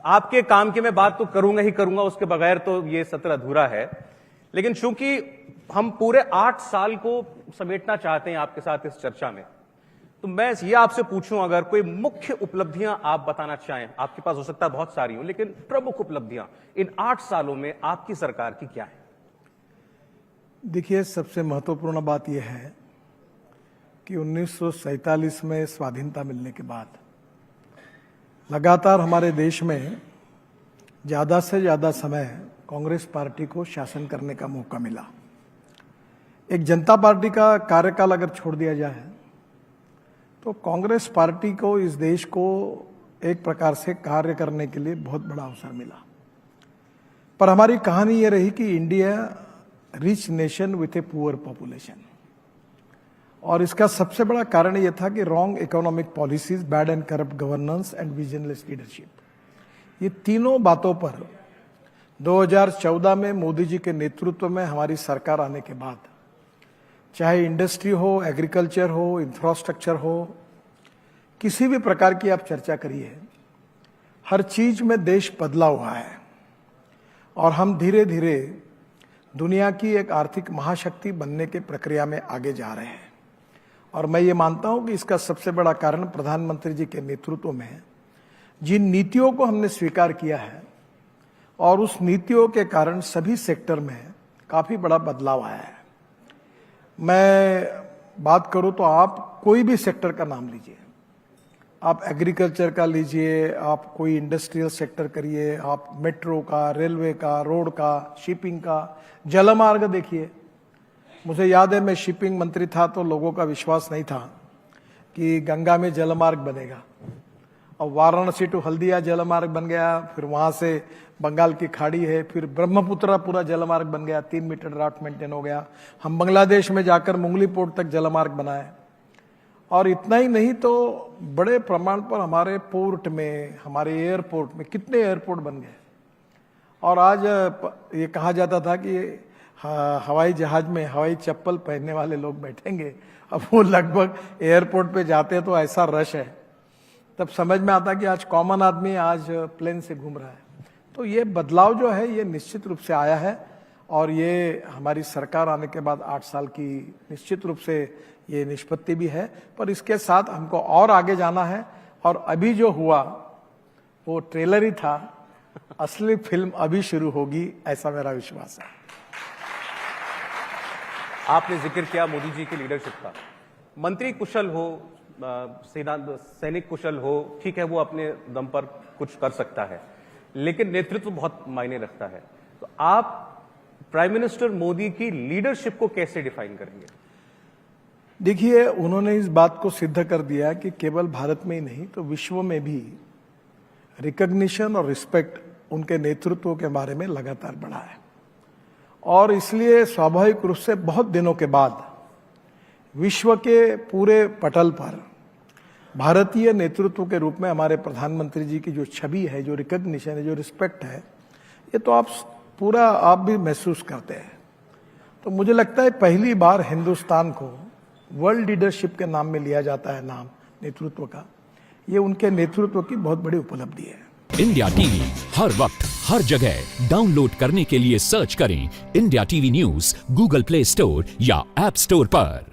आपके काम की मैं बात तो करूंगा ही करूंगा, उसके बगैर तो ये सत्र अधूरा है। लेकिन चूंकि हम पूरे 8 साल को समेटना चाहते हैं आपके साथ इस चर्चा में, तो मैं ये आपसे पूछूं, अगर कोई मुख्य उपलब्धियां आप बताना चाहें, आपके पास हो सकता है बहुत सारी हो, लेकिन प्रमुख उपलब्धियां इन 8 सालों में आपकी सरकार की क्या है? देखिए, सबसे महत्वपूर्ण बात यह है कि 1947 में स्वाधीनता मिलने के बाद लगातार हमारे देश में ज़्यादा से ज़्यादा समय कांग्रेस पार्टी को शासन करने का मौका मिला। एक जनता पार्टी का कार्यकाल अगर छोड़ दिया जाए तो कांग्रेस पार्टी को इस देश को एक प्रकार से कार्य करने के लिए बहुत बड़ा अवसर मिला। पर हमारी कहानी ये रही कि India rich nation with a poor population, और इसका सबसे बड़ा कारण यह था कि wrong economic policies, bad and corrupt governance and visionless leadership, ये तीनों बातों पर 2014 में मोदी जी के नेतृत्व में हमारी सरकार आने के बाद, चाहे इंडस्ट्री हो, एग्रीकल्चर हो, इंफ्रास्ट्रक्चर हो, किसी भी प्रकार की आप चर्चा करिए, हर चीज में देश बदला हुआ है और हम धीरे धीरे दुनिया की एक आर्थिक महाशक्ति बनने के प्रक्रिया में आगे जा रहे हैं। और मैं ये मानता हूं कि इसका सबसे बड़ा कारण प्रधानमंत्री जी के नेतृत्व में जिन नीतियों को हमने स्वीकार किया है, और उस नीतियों के कारण सभी सेक्टर में काफी बड़ा बदलाव आया है। मैं बात करूं तो आप कोई भी सेक्टर का नाम लीजिए, आप एग्रीकल्चर का लीजिए, आप कोई इंडस्ट्रियल सेक्टर करिए, आप मेट्रो का, रेलवे का, रोड का, शिपिंग का, जलमार्ग देखिए। मुझे याद है, मैं शिपिंग मंत्री था तो लोगों का विश्वास नहीं था कि गंगा में जलमार्ग बनेगा। अब वाराणसी टू हल्दिया जलमार्ग बन गया, फिर वहां से बंगाल की खाड़ी है, फिर ब्रह्मपुत्र पूरा जलमार्ग बन गया, 3 मीटर ड्राफ्ट मेंटेन हो गया। हम बांग्लादेश में जाकर मुंगली पोर्ट तक जलमार्ग बनाए। और इतना ही नहीं तो बड़े प्रमाण पर हमारे पोर्ट में, हमारे एयरपोर्ट में कितने एयरपोर्ट बन गए। और आज ये कहा जाता था कि हवाई जहाज में हवाई चप्पल पहनने वाले लोग बैठेंगे, अब वो लगभग एयरपोर्ट पे जाते हैं तो ऐसा रश है, तब समझ में आता कि आज कॉमन आदमी आज प्लेन से घूम रहा है। तो ये बदलाव जो है ये निश्चित रूप से आया है, और ये हमारी सरकार आने के बाद 8 साल की निश्चित रूप से ये निष्पत्ति भी है। पर इसके साथ हमको और आगे जाना है, और अभी जो हुआ वो ट्रेलर ही था, असली फिल्म अभी शुरू होगी, ऐसा मेरा विश्वास है। आपने जिक्र किया मोदी जी की लीडरशिप का। मंत्री कुशल हो, सैनिक कुशल हो, ठीक है, वो अपने दम पर कुछ कर सकता है, लेकिन नेतृत्व बहुत मायने रखता है। तो आप प्राइम मिनिस्टर मोदी की लीडरशिप को कैसे डिफाइन करेंगे? देखिए, उन्होंने इस बात को सिद्ध कर दिया कि केवल भारत में ही नहीं तो विश्व में भी रिकॉग्निशन और रिस्पेक्ट उनके नेतृत्व के बारे में लगातार बढ़ा है। और इसलिए स्वाभाविक रूप से बहुत दिनों के बाद विश्व के पूरे पटल पर भारतीय नेतृत्व के रूप में हमारे प्रधानमंत्री जी की जो छवि है, जो रिकॉग्निशन है, जो रिस्पेक्ट है, ये तो आप भी महसूस करते हैं। तो मुझे लगता है पहली बार हिंदुस्तान को वर्ल्ड लीडरशिप के नाम में लिया जाता है, नाम नेतृत्व का। ये उनके नेतृत्व की बहुत बड़ी उपलब्धि है। इंडिया टीवी हर वक्त हर जगह डाउनलोड करने के लिए सर्च करें India TV news Google play store या ऐप स्टोर पर।